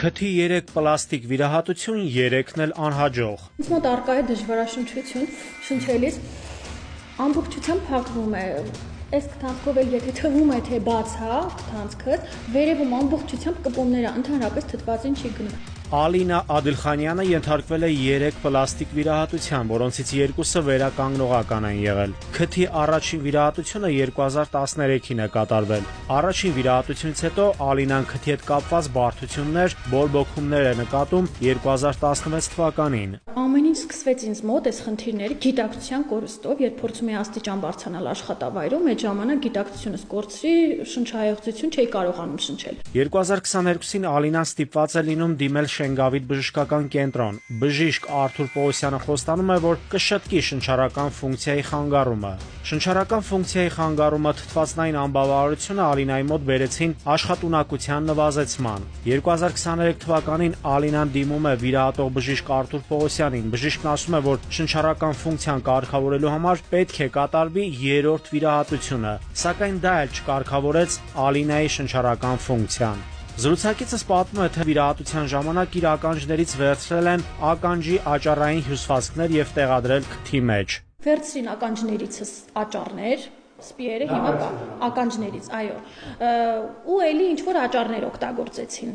Քթի 3 պլաստիկ վիրահատություն, 3-ն էլ անհաջող։ Ինձ մոտ առկա է դժվարաշնչություն, շնչելիս ամբողջությամբ փակվում է։ Այս քթանցքով էլ եթե թվում է թե բաց է քթանցքը, վերևում ամբողջությամբ կպոնները ընդհանրապես թթվածին չի գնում։ Ալինա Ադիլխանյանը ենթարկվել է 3 պլաստիկ վիրահատության, որոնցից 2-ը վերականգնողական են եղել։ Քթի առաջին վիրահատությունը 2013-ին է կատարվել։ Առաջին վիրահատությունից հետո Ալինան քթի հետ կապված բարդություններ, բորբոքումներ է նկատում 2016 թվականին։ Ամեն ինչ սկսվեց ինձ մոտ այս խնդիրները գիտակցության կորստով, երբ փորձում էի աստիճան բարձրանալ աշխատավայրում, այդ ժամանակ գիտակցությունս կորցրի, շնչահեղձություն չէի կարողանում շնչել։ 2022-ին Ալինան ստիպված է լինում դիմել Շենգավիթ բժշկական կենտրոն։ Բժիշկ Արթուր Պողոսյանը խոստանում է, որ կշտկի շնչառական ֆունկցիայի խանգարումը։ Շնչառական ֆունկցիայի խանգարումը, թթվածնային անբավարարությունը Ալինայի մոտ բերեցին աշխատունակության նվազեցման։ 2023 թվականին Ալինան դիմում է վիրահատող բժիշկ Արթուր Պողոսյանին։ Բժիշկն ասում է, որ շնչառական ֆունկցիան կարգավորելու համար պետք է կատարվի 3-րդ վիրահատությունը, սակայն դա էլ չկարգավորեց Ալինայի շնչառական ֆունկցիան։ Զրուցակիցս պատմում է, թե վիրահատության ժամանակ իր ականջներից վերցրել են ականջի աճառային հյուսվածքներ եւ տեղադրել քթի մեջ։ Վերցրին ականջներիցս աճառներ, սպիերը հիմա ականջներից, այո, ու էլի ինչ որ աճառներ օգտագործեցին։